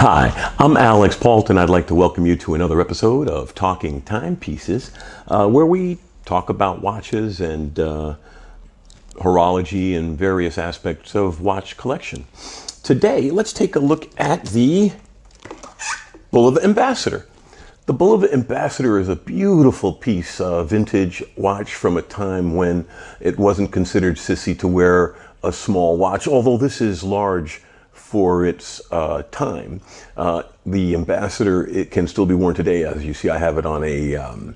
Hi, I'm Alex Paulton. I'd like to welcome you to another episode of Talking Timepieces, where we talk about watches and horology and various aspects of watch collection. Today, let's take a look at the Bulova Ambassador. The Bulova Ambassador is a beautiful piece of vintage watch from a time when it wasn't considered sissy to wear a small watch, although this is large for its time. The Ambassador, it can still be worn today. As you see, I have it on a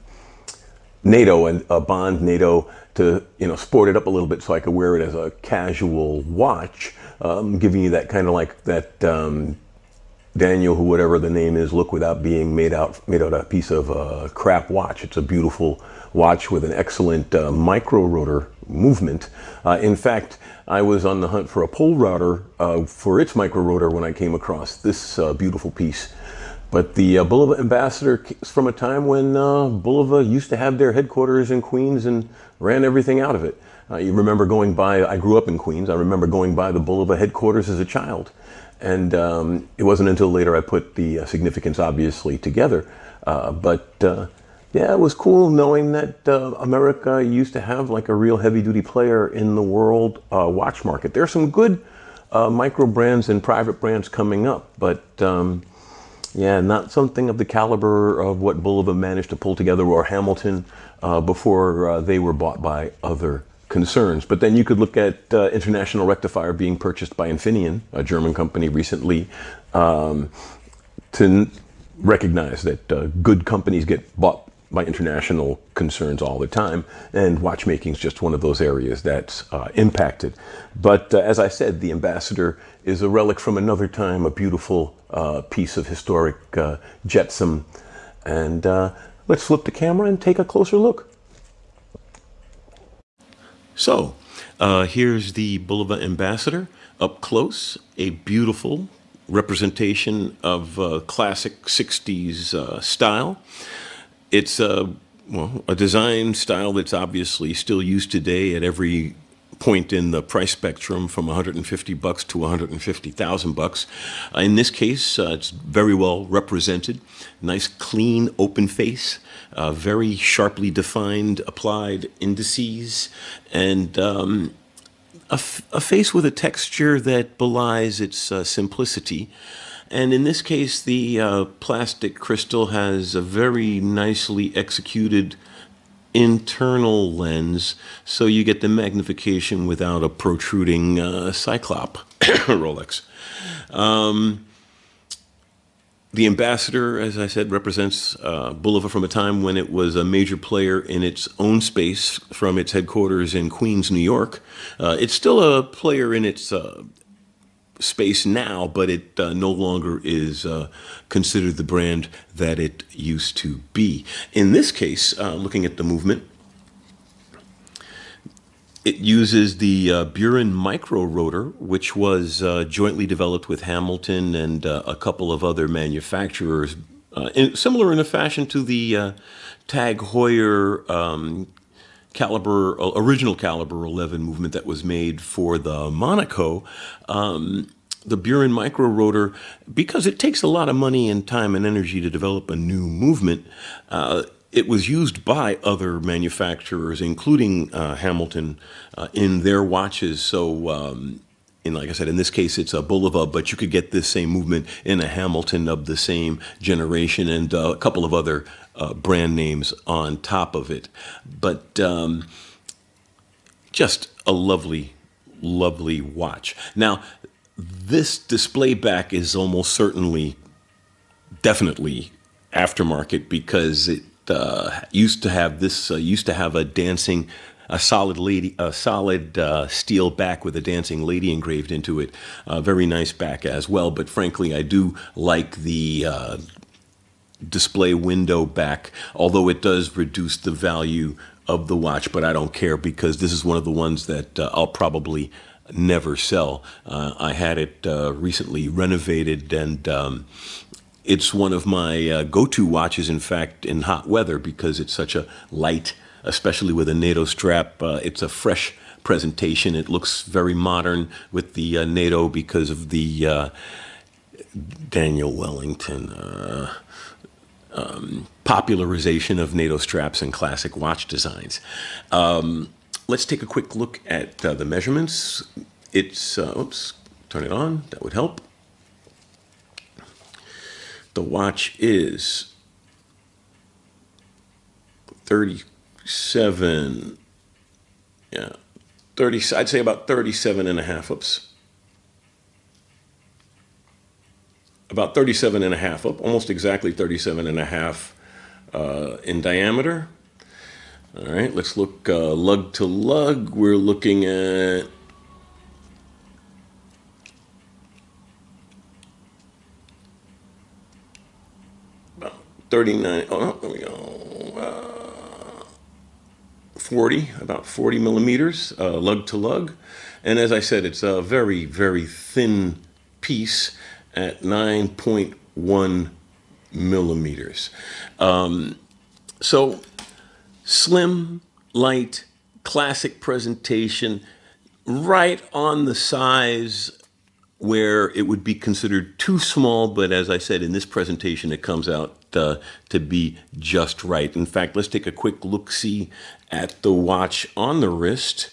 NATO, and a Bond NATO, to sport it up a little bit so I could wear it as a casual watch, giving you that kind of like that Daniel, who whatever the name is, look without being made out a piece of crap watch. It's a beautiful watch with an excellent micro rotor movement. In fact, I was on the hunt for a pole router for its micro rotor when I came across this beautiful piece. But the Bulova Ambassador is from a time when Bulova used to have their headquarters in Queens and ran everything out of it. You remember going by, I grew up in Queens, I remember going by the Bulova headquarters as a child. And it wasn't until later I put the significance obviously together. Yeah, it was cool knowing that America used to have like a real heavy-duty player in the world watch market. There are some good micro brands and private brands coming up, but yeah, not something of the caliber of what Bulova managed to pull together, or Hamilton, before they were bought by other concerns. But then you could look at International Rectifier being purchased by Infineon, a German company, recently, to recognize that good companies get bought by international concerns all the time, and watchmaking is just one of those areas that's impacted. But as I said, the Ambassador is a relic from another time, a beautiful piece of historic jetsam. And let's flip the camera and take a closer look. So here's the Bulova Ambassador up close, a beautiful representation of classic 60s style. It's a design style that's obviously still used today at every point in the price spectrum, from $150 to $150,000. In this case, it's very well represented. Nice, clean, open face, very sharply defined applied indices, and a face with a texture that belies its simplicity. And in this case, the plastic crystal has a very nicely executed internal lens, so you get the magnification without a protruding cyclop Rolex. The Ambassador, as I said, represents Bulova from a time when it was a major player in its own space from its headquarters in Queens, New York. It's still a player in its space now, but it no longer is considered the brand that it used to be. In this case, looking at the movement, it uses the Buren micro rotor, which was jointly developed with Hamilton and a couple of other manufacturers, similar in a fashion to the Tag Heuer original caliber 11 movement that was made for the Monaco. The Buren micro rotor, because it takes a lot of money and time and energy to develop a new movement, it was used by other manufacturers, including Hamilton, in their watches. So, like I said, in this case, it's a Bulova, but you could get this same movement in a Hamilton of the same generation, and a couple of other brand names on top of it. But just a lovely, lovely watch. Now, this display back is almost certainly, definitely aftermarket, because it used to have this. Used to have a solid steel back with a dancing lady engraved into it. Very nice back as well. But frankly, I do like the display window back, although it does reduce the value of the watch. But I don't care, because this is one of the ones that I'll probably never sell. I had it recently renovated, and it's one of my go-to watches, in fact, in hot weather, because it's such a light, especially with a NATO strap. It's a fresh presentation. It looks very modern with the NATO because of the Daniel Wellington popularization of NATO straps and classic watch designs. Let's take a quick look at the measurements. It's, oops, turn it on, that would help. The watch is 37, yeah, 30, I'd say about 37 and a half, oops. About 37 and a half, almost exactly 37 and a half in diameter. All right, let's look lug to lug. We're looking at about 39, oh, there we go, 40, about 40 millimeters, lug to lug. And as I said, it's a very, very thin piece at 9.1 millimeters. So slim, light, classic presentation, right on the size where it would be considered too small, but as I said, in this presentation, it comes out to be just right. In fact, let's take a quick look-see at the watch on the wrist.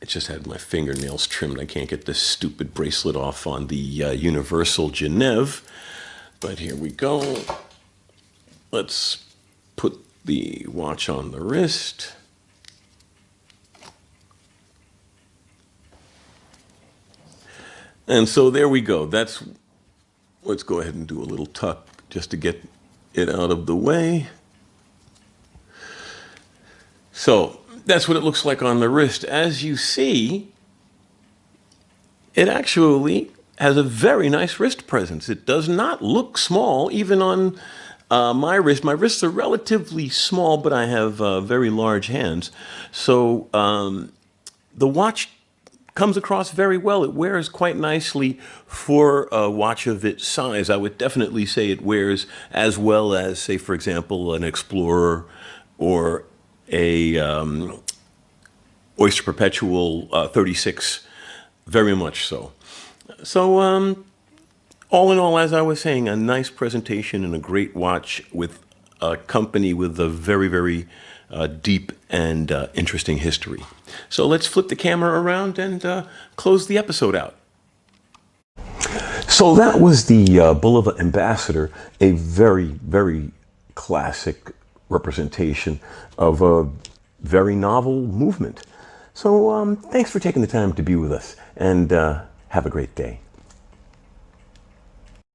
I just had my fingernails trimmed. I can't get this stupid bracelet off on the Universal Genève, but here we go. Let's put the watch on the wrist. And so there we go. Let's go ahead and do a little tuck just to get it out of the way. So that's what it looks like on the wrist. As you see, it actually has a very nice wrist presence. It does not look small, even on my wrist. My wrists are relatively small, but I have very large hands. So the watch comes across very well. It wears quite nicely for a watch of its size. I would definitely say it wears as well as, say, for example, an Explorer or a Oyster Perpetual 36, very much so. So all in all, as I was saying, a nice presentation and a great watch with a company with a very, very deep and interesting history. So let's flip the camera around and close the episode out. So that was the Bulova Ambassador, a very, very classic representation of a very novel movement. So thanks for taking the time to be with us, and have a great day.